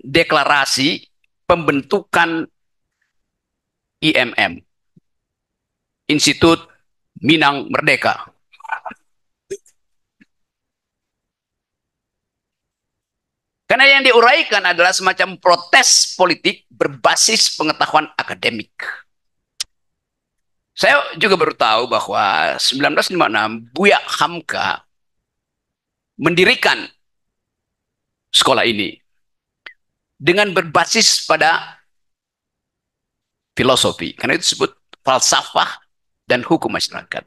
deklarasi pembentukan IMM, Institut Minang Merdeka. Karena yang diuraikan adalah semacam protes politik berbasis pengetahuan akademik. Saya juga baru tahu bahwa 1956 Buya Hamka mendirikan sekolah ini dengan berbasis pada filosofi. Karena itu disebut falsafah dan hukum masyarakat.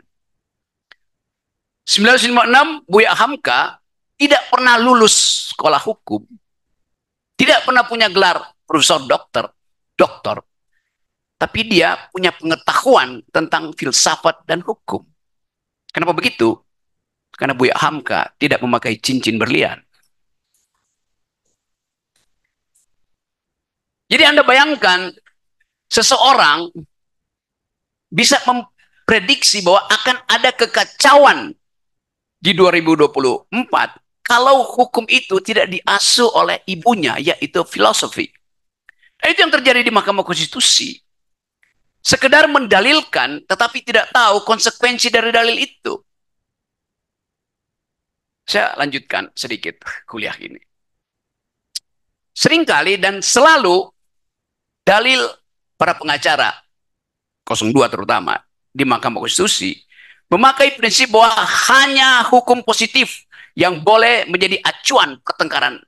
1956 Buya Hamka tidak pernah lulus sekolah hukum, tidak pernah punya gelar profesor doktor, tapi dia punya pengetahuan tentang filsafat dan hukum. Kenapa begitu? Karena Buya Hamka tidak memakai cincin berlian. Jadi Anda bayangkan seseorang bisa memprediksi bahwa akan ada kekacauan di 2024 kalau hukum itu tidak diasuh oleh ibunya, yaitu filosofi. Itu yang terjadi di Mahkamah Konstitusi. Sekedar mendalilkan, tetapi tidak tahu konsekuensi dari dalil itu. Saya lanjutkan sedikit kuliah ini. Seringkali dan selalu dalil para pengacara 02 terutama di Mahkamah Konstitusi memakai prinsip bahwa hanya hukum positif yang boleh menjadi acuan pertengkaran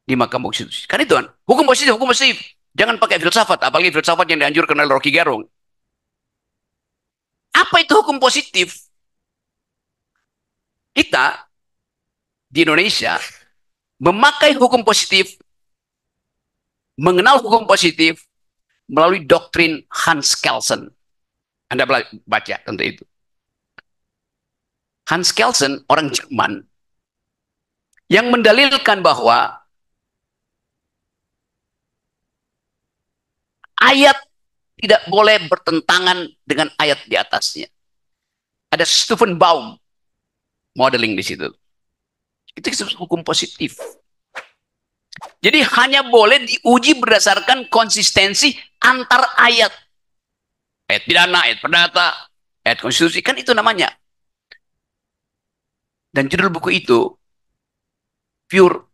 di Mahkamah Konstitusi. Kan itu kan, hukum positif, hukum positif. Jangan pakai filsafat, apalagi filsafat yang dianjurkan oleh Rocky Gerung. Apa itu hukum positif? Kita di Indonesia memakai hukum positif, mengenal hukum positif melalui doktrin Hans Kelsen. Anda baca tentu itu. Hans Kelsen, orang Jerman, yang mendalilkan bahwa ayat tidak boleh bertentangan dengan ayat di atasnya. Ada Stephen Baum modeling di situ. Itu hukum positif. Jadi hanya boleh diuji berdasarkan konsistensi antar ayat. Ayat pidana, ayat perdata, ayat konstitusi, kan itu namanya. Dan judul buku itu Pure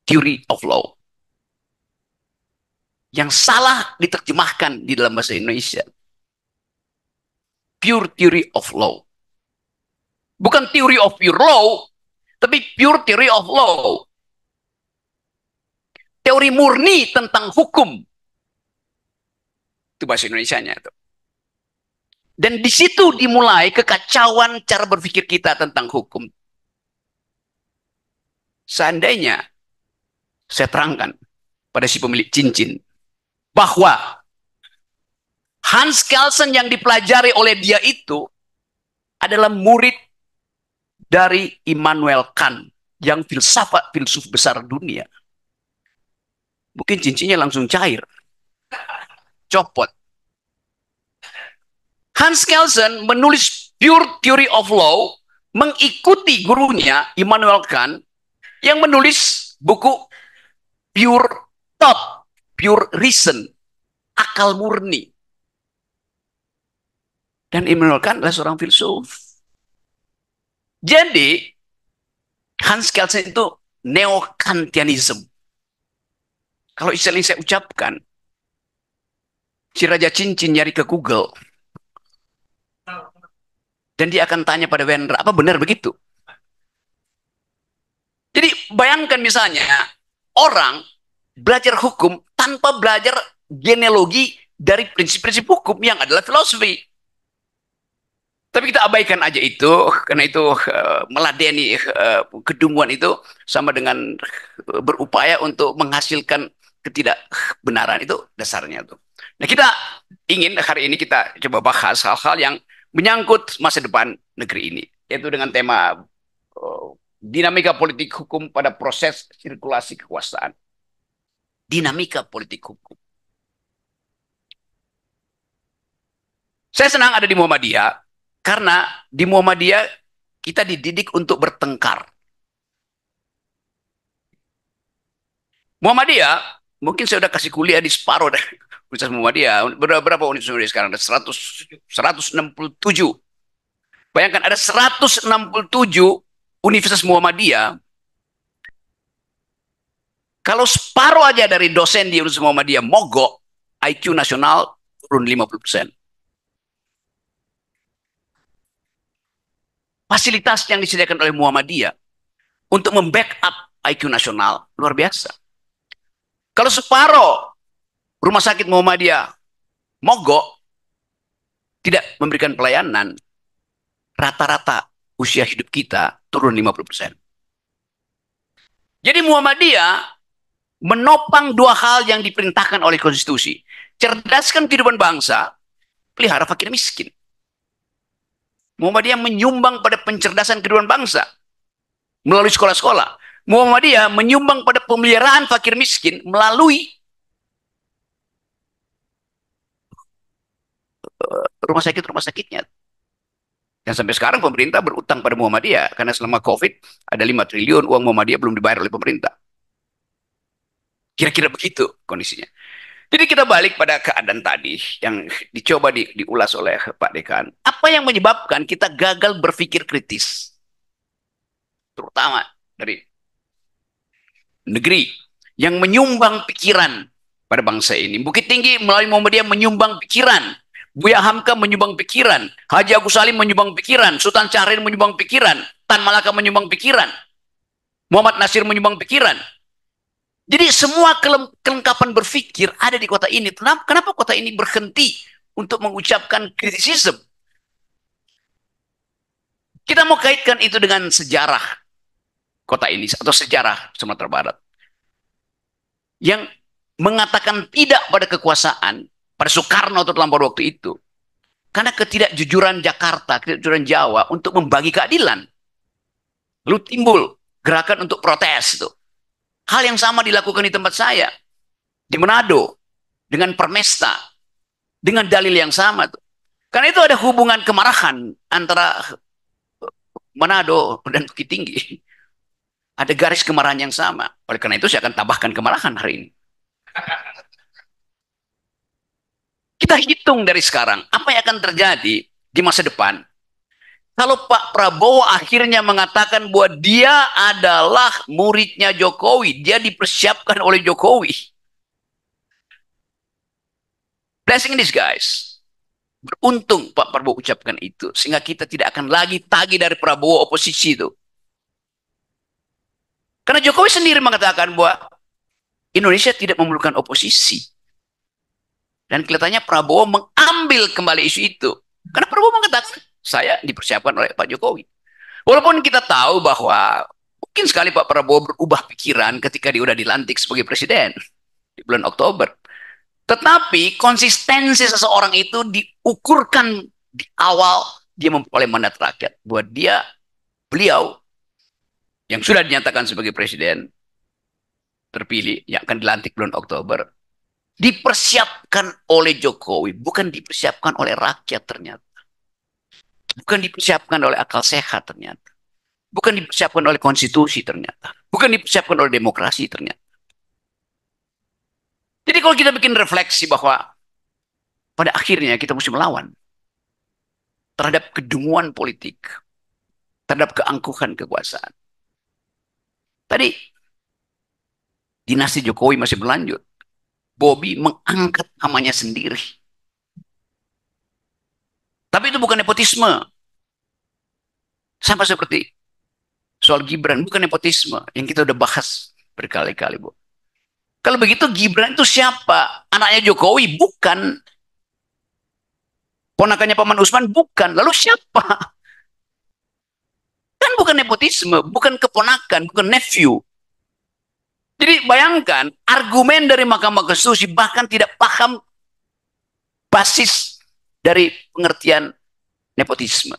Theory of Law. Yang salah diterjemahkan di dalam bahasa Indonesia. Pure Theory of Law. Bukan Theory of Pure Law, tapi Pure Theory of Law. Teori murni tentang hukum. Itu bahasa Indonesianya itu. Dan di situ dimulai kekacauan cara berpikir kita tentang hukum. Seandainya saya terangkan pada si pemilik cincin bahwa Hans Kelsen yang dipelajari oleh dia itu adalah murid dari Immanuel Kant yang filsuf besar dunia. Mungkin cincinnya langsung cair. Copot. Hans Kelsen menulis Pure Theory of Law mengikuti gurunya Immanuel Kant yang menulis buku Pure Thought, Pure Reason, akal murni. Dan Immanuel Kant adalah seorang filsuf. Jadi Hans Kelsen itu neo-Kantianism. Kalau istilah saya ucapkan, si Raja Cincin nyari ke Google, dan dia akan tanya pada Wendra, apa benar begitu? Jadi bayangkan misalnya, orang belajar hukum tanpa belajar genealogi dari prinsip-prinsip hukum yang adalah filosofi. Tapi kita abaikan aja itu, karena itu meladeni kedunguan itu sama dengan berupaya untuk menghasilkan ketidakbenaran, itu dasarnya tuh. Nah, kita ingin hari ini kita coba bahas hal-hal yang menyangkut masa depan negeri ini, yaitu dengan tema dinamika politik hukum pada proses sirkulasi kekuasaan. Dinamika politik hukum. Saya senang ada di Muhammadiyah, karena di Muhammadiyah kita dididik untuk bertengkar. Muhammadiyah, mungkin saya udah kasih kuliah di separuh deh. Universitas Muhammadiyah. Berapa universitas Muhammadiyah sekarang? Ada 167. Bayangkan ada 167 Universitas Muhammadiyah. Kalau separuh aja dari dosen di Universitas Muhammadiyah mogok, IQ nasional turun 50%. Fasilitas yang disediakan oleh Muhammadiyah untuk membackup IQ nasional luar biasa. Kalau separuh rumah sakit Muhammadiyah mogok, tidak memberikan pelayanan, rata-rata usia hidup kita turun 50%. Jadi Muhammadiyah menopang dua hal yang diperintahkan oleh konstitusi. Cerdaskan kehidupan bangsa, pelihara fakir miskin. Muhammadiyah menyumbang pada pencerdasan kehidupan bangsa melalui sekolah-sekolah. Muhammadiyah menyumbang pada pemeliharaan fakir miskin melalui rumah sakit-rumah sakitnya. Dan sampai sekarang pemerintah berutang pada Muhammadiyah karena selama COVID ada 5 triliun uang Muhammadiyah belum dibayar oleh pemerintah. Kira-kira begitu kondisinya. Jadi kita balik pada keadaan tadi yang dicoba diulas oleh Pak Dekan. Apa yang menyebabkan kita gagal berpikir kritis? Terutama dari negeri yang menyumbang pikiran pada bangsa ini. Bukit Tinggi melalui Muhammadiyah menyumbang pikiran. Buya Hamka menyumbang pikiran. Haji Agus Salim menyumbang pikiran. Sultan Syahrir menyumbang pikiran. Tan Malaka menyumbang pikiran. Muhammad Nasir menyumbang pikiran. Jadi semua kelengkapan berpikir ada di kota ini. Kenapa kota ini berhenti untuk mengucapkan kritisisme? Kita mau kaitkan itu dengan sejarah kota ini atau sejarah Sumatera Barat. Yang mengatakan tidak pada kekuasaan pada Soekarno atau terlampau waktu itu. Karena ketidakjujuran Jakarta, ketidakjujuran Jawa untuk membagi keadilan. Lalu timbul gerakan untuk protes itu. Hal yang sama dilakukan di tempat saya. Di Manado. Dengan Permesta. Dengan dalil yang sama. Tuh. Karena itu ada hubungan kemarahan antara Manado dan Bukit Tinggi. Ada garis kemarahan yang sama. Oleh karena itu saya akan tambahkan kemarahan hari ini. Kita hitung dari sekarang. Apa yang akan terjadi di masa depan. Kalau Pak Prabowo akhirnya mengatakan bahwa dia adalah muridnya Jokowi, dia dipersiapkan oleh Jokowi. Blessing in disguise. Beruntung Pak Prabowo ucapkan itu, sehingga kita tidak akan lagi tagih dari Prabowo oposisi itu. Karena Jokowi sendiri mengatakan bahwa Indonesia tidak memerlukan oposisi. Dan kelihatannya Prabowo mengambil kembali isu itu. Karena Prabowo mengatakan, saya dipersiapkan oleh Pak Jokowi. Walaupun kita tahu bahwa mungkin sekali Pak Prabowo berubah pikiran ketika dia sudah dilantik sebagai presiden di bulan Oktober. Tetapi konsistensi seseorang itu diukurkan di awal dia memperoleh mandat rakyat. Buat beliau yang sudah dinyatakan sebagai presiden terpilih yang akan dilantik bulan Oktober dipersiapkan oleh Jokowi, bukan dipersiapkan oleh rakyat ternyata. Bukan dipersiapkan oleh akal sehat ternyata. Bukan dipersiapkan oleh konstitusi ternyata. Bukan dipersiapkan oleh demokrasi ternyata. Jadi kalau kita bikin refleksi bahwa pada akhirnya kita mesti melawan terhadap kedunguan politik, terhadap keangkuhan kekuasaan. Tadi dinasti Jokowi masih berlanjut. Bobby mengangkat namanya sendiri. Tapi itu bukan nepotisme. Sama seperti soal Gibran, bukan nepotisme yang kita udah bahas berkali-kali, Bu. Kalau begitu Gibran itu siapa? Anaknya Jokowi? Bukan. Ponakannya Paman Usman? Bukan. Lalu siapa? Kan bukan nepotisme, bukan keponakan, bukan nephew. Jadi bayangkan, argumen dari Mahkamah Konstitusi bahkan tidak paham basis dari pengertian nepotisme.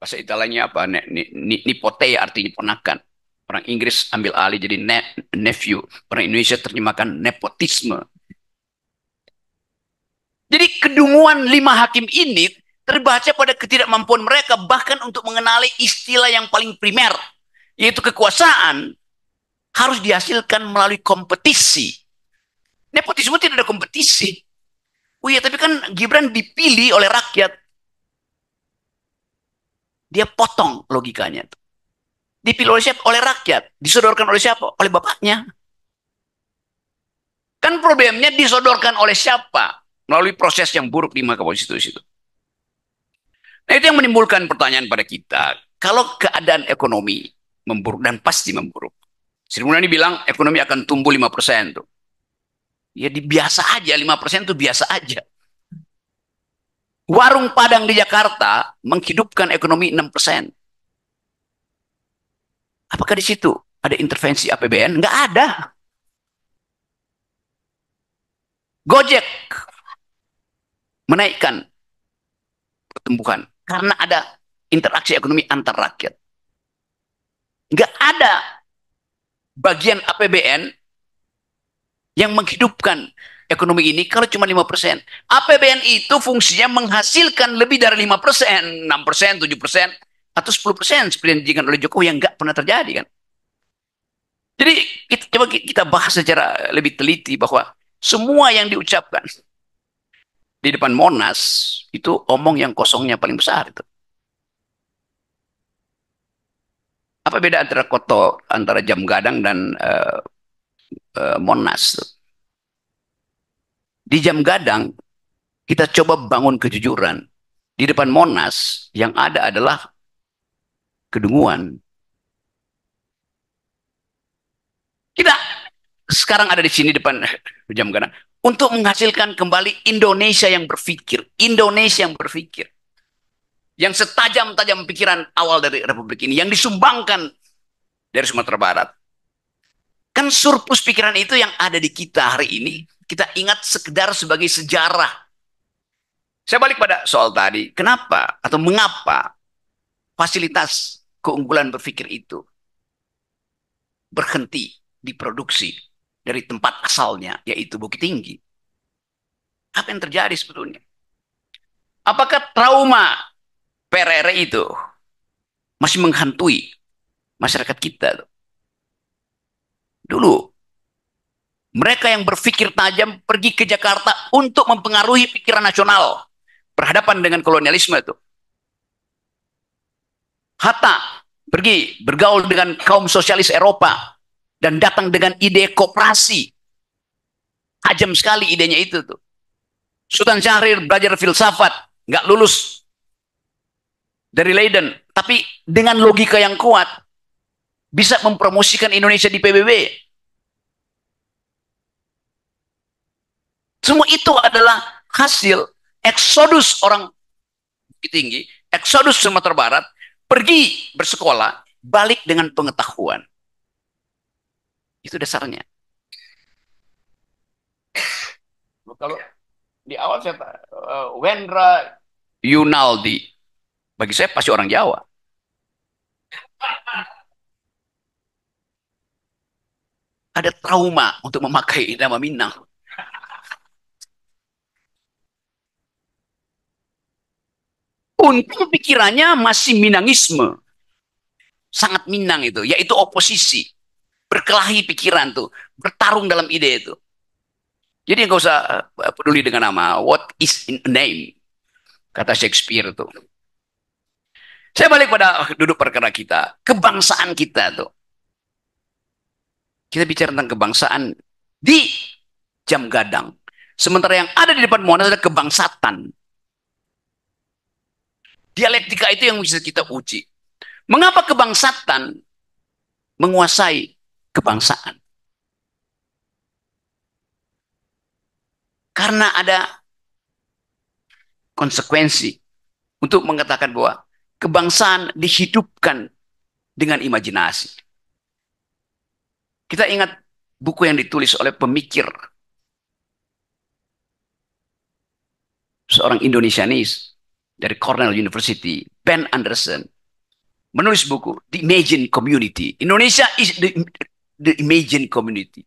Bahasa Italianya apa? Nipote artinya ponakan. Orang Inggris ambil alih jadi nephew. Orang Indonesia terjemahkan nepotisme. Jadi kedunguan 5 hakim ini terbaca pada ketidakmampuan mereka bahkan untuk mengenali istilah yang paling primer, yaitu kekuasaan. harus dihasilkan melalui kompetisi. Nepotisme tidak ada kompetisi. Oh iya, tapi kan Gibran dipilih oleh rakyat. Dia potong logikanya. Dipilih oleh siapa? Oleh rakyat. Disodorkan oleh siapa? Oleh bapaknya. Kan problemnya disodorkan oleh siapa? Melalui proses yang buruk di Mahkamah Konstitusi itu. Nah, itu yang menimbulkan pertanyaan pada kita. Kalau keadaan ekonomi memburuk, dan pasti memburuk. Sri Mulyani bilang ekonomi akan tumbuh 5%. Tuh. Ya biasa aja, 5% itu biasa aja. Warung Padang di Jakarta menghidupkan ekonomi 6%. Apakah di situ ada intervensi APBN? Nggak ada. Gojek menaikkan pertumbuhan karena ada interaksi ekonomi antar rakyat. Nggak ada bagian APBN yang menghidupkan ekonomi ini kalau cuma 5%. APBN itu fungsinya menghasilkan lebih dari 5%, 6%, 7%, atau 10% seperti yang dijanjikan oleh Jokowi yang nggak pernah terjadi kan. Jadi coba kita bahas secara lebih teliti bahwa semua yang diucapkan di depan Monas itu omong yang kosongnya paling besar itu. Apa beda antara antara Jam Gadang dan Monas? Di Jam Gadang kita coba bangun kejujuran. Di depan Monas yang ada adalah kedunguan. Kita sekarang ada di sini depan Jam Gadang untuk menghasilkan kembali Indonesia yang berpikir, Indonesia yang berpikir. Yang setajam-tajam pikiran awal dari Republik ini, yang disumbangkan dari Sumatera Barat. Kan surplus pikiran itu yang ada di kita hari ini, kita ingat sekedar sebagai sejarah. Saya balik pada soal tadi, kenapa atau mengapa fasilitas keunggulan berpikir itu berhenti diproduksi dari tempat asalnya, yaitu Bukit Tinggi. Apa yang terjadi sebetulnya? Apakah trauma PRR itu masih menghantui masyarakat kita? Dulu, mereka yang berpikir tajam pergi ke Jakarta untuk mempengaruhi pikiran nasional berhadapan dengan kolonialisme itu. Hatta pergi bergaul dengan kaum sosialis Eropa dan datang dengan ide koperasi. Tajam sekali idenya itu tuh. Sultan Syahrir belajar filsafat, nggak lulus dari Leiden, tapi dengan logika yang kuat bisa mempromosikan Indonesia di PBB. Semua itu adalah hasil eksodus orang Bukit Tinggi, eksodus Sumatera Barat, pergi bersekolah, balik dengan pengetahuan. Itu dasarnya. Kalau di awal saya Wendra Yunaldi, bagi saya pasti orang Jawa. Ada trauma untuk memakai nama Minang. Untuk pikirannya masih Minangisme. Sangat Minang itu, yaitu oposisi. Berkelahi pikiran tuh, bertarung dalam ide itu. Jadi nggak usah peduli dengan nama. What is in a name? Kata Shakespeare tuh. Saya balik pada duduk perkara kita. Kebangsaan kita tuh. Kita bicara tentang kebangsaan di Jam Gadang. Sementara yang ada di depan Monas adalah kebangsaan. Dialektika itu yang bisa kita uji. Mengapa kebangsaan menguasai kebangsaan? Karena ada konsekuensi untuk mengatakan bahwa kebangsaan dihidupkan dengan imajinasi. Kita ingat buku yang ditulis oleh pemikir seorang Indonesianis dari Cornell University, Ben Anderson, menulis buku The Imagined Community. Indonesia is the imagined community.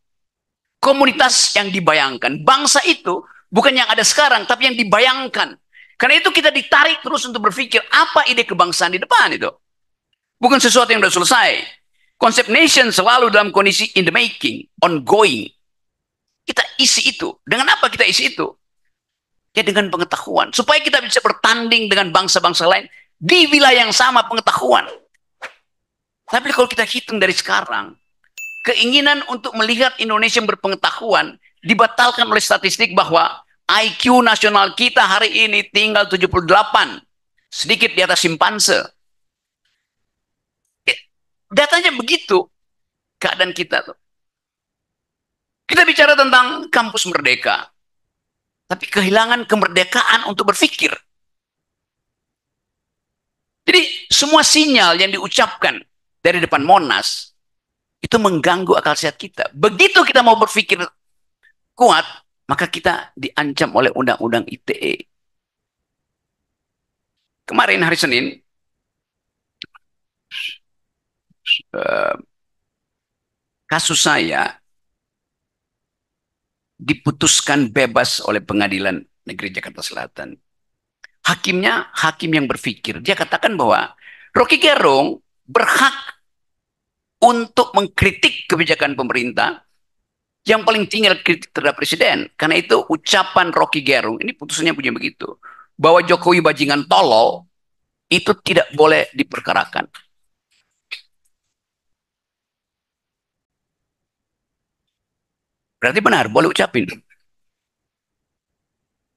Komunitas yang dibayangkan. Bangsa itu bukan yang ada sekarang, tapi yang dibayangkan. Karena itu kita ditarik terus untuk berpikir apa ide kebangsaan di depan itu. Bukan sesuatu yang sudah selesai. Konsep nation selalu dalam kondisi in the making, ongoing. Kita isi itu. Dengan apa kita isi itu? Ya dengan pengetahuan. Supaya kita bisa bertanding dengan bangsa-bangsa lain di wilayah yang sama pengetahuan. Tapi kalau kita hitung dari sekarang, keinginan untuk melihat Indonesia yang berpengetahuan dibatalkan oleh statistik bahwa IQ nasional kita hari ini tinggal 78, sedikit di atas simpanse. Datanya begitu keadaan kita tuh. Kita bicara tentang kampus merdeka, tapi kehilangan kemerdekaan untuk berpikir. Jadi semua sinyal yang diucapkan dari depan Monas itu mengganggu akal sehat kita. Begitu kita mau berpikir kuat, maka kita diancam oleh undang-undang ITE. Kemarin hari Senin, kasus saya diputuskan bebas oleh Pengadilan Negeri Jakarta Selatan. Hakimnya hakim yang berpikir. Dia katakan bahwa Rocky Gerung berhak untuk mengkritik kebijakan pemerintah. Yang paling tinggi adalah kritik terhadap presiden. Karena itu ucapan Rocky Gerung, ini putusannya punya begitu, bahwa Jokowi bajingan tolol, itu tidak boleh diperkarakan. Berarti benar, boleh ucapin.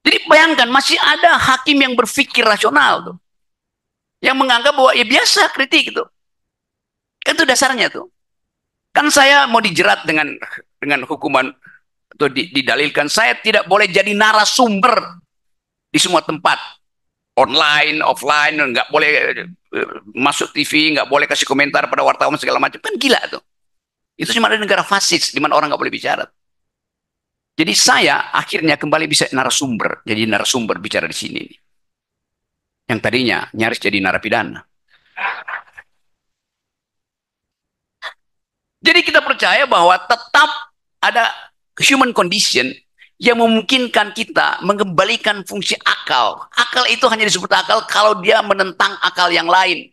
Jadi bayangkan, masih ada hakim yang berpikir rasional tuh. Yang menganggap bahwa ya biasa kritik itu. Kan itu dasarnya tuh. Kan saya mau dijerat dengan hukuman atau didalilkan saya tidak boleh jadi narasumber di semua tempat, online, offline, nggak boleh masuk TV, nggak boleh kasih komentar pada wartawan segala macam. Kan gila tuh. Itu cuma ada negara fasis di mana orang nggak boleh bicara. Jadi saya akhirnya kembali bisa narasumber, jadi narasumber bicara di sini. Yang tadinya nyaris jadi narapidana. Jadi kita percaya bahwa tetap ada human condition yang memungkinkan kita mengembalikan fungsi akal. Akal itu hanya disebut akal kalau dia menentang akal yang lain.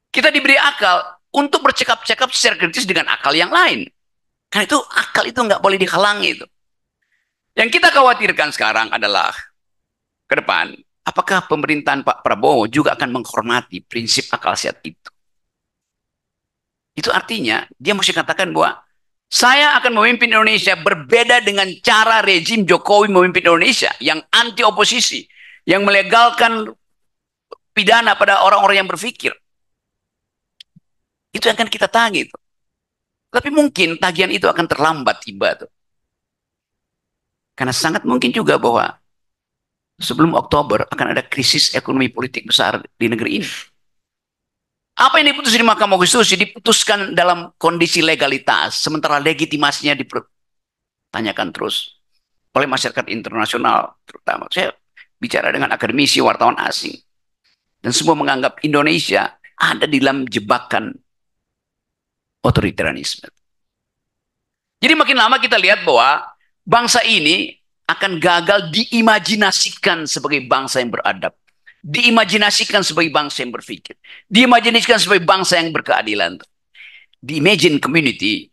Kita diberi akal untuk bercakap-cakap secara kritis dengan akal yang lain. Karena itu akal itu nggak boleh dihalangi itu. Yang kita khawatirkan sekarang adalah ke depan, apakah pemerintahan Pak Prabowo juga akan menghormati prinsip akal sehat itu? Itu artinya dia mesti katakan bahwa saya akan memimpin Indonesia berbeda dengan cara rezim Jokowi memimpin Indonesia yang anti oposisi, yang melegalkan pidana pada orang-orang yang berpikir. Itu yang akan kita tagih. Tapi mungkin tagihan itu akan terlambat tiba tuh. Karena sangat mungkin juga bahwa sebelum Oktober akan ada krisis ekonomi politik besar di negeri ini. Apa yang diputus di Mahkamah Konstitusi diputuskan dalam kondisi legalitas, sementara legitimasinya dipertanyakan terus oleh masyarakat internasional, terutama saya bicara dengan akademisi, wartawan asing, dan semua menganggap Indonesia ada di dalam jebakan otoritarianisme. Jadi makin lama kita lihat bahwa bangsa ini akan gagal diimajinasikan sebagai bangsa yang beradab, diimajinasikan sebagai bangsa yang berpikir, diimajinasikan sebagai bangsa yang berkeadilan. The imagined community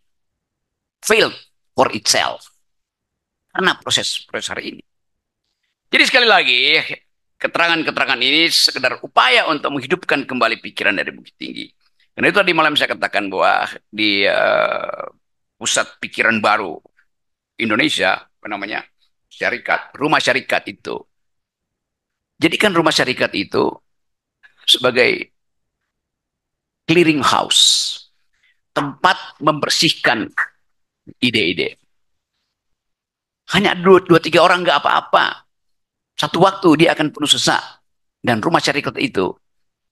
failed for itself karena proses hari ini. Jadi sekali lagi, keterangan-keterangan ini sekedar upaya untuk menghidupkan kembali pikiran dari Bukit Tinggi. Karena itu tadi malam saya katakan bahwa di pusat pikiran baru Indonesia, apa namanya, syarikat, rumah syarikat itu. Jadikan rumah syarikat itu sebagai clearing house, tempat membersihkan ide-ide. Hanya dua tiga orang nggak apa-apa. Satu waktu dia akan penuh sesak. Dan rumah syarikat itu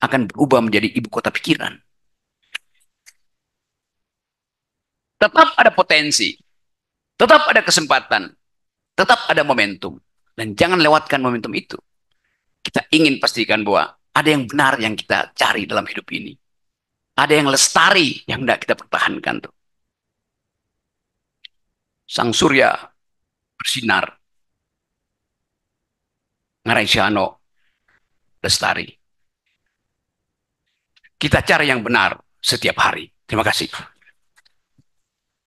akan berubah menjadi ibu kota pikiran. Tetap ada potensi. Tetap ada kesempatan. Tetap ada momentum. Dan jangan lewatkan momentum itu. Kita ingin pastikan bahwa ada yang benar yang kita cari dalam hidup ini. Ada yang lestari yang tidak kita pertahankan tuh. Sang surya bersinar. Ngarai Syahno lestari. Kita cari yang benar. setiap hari. Terima kasih.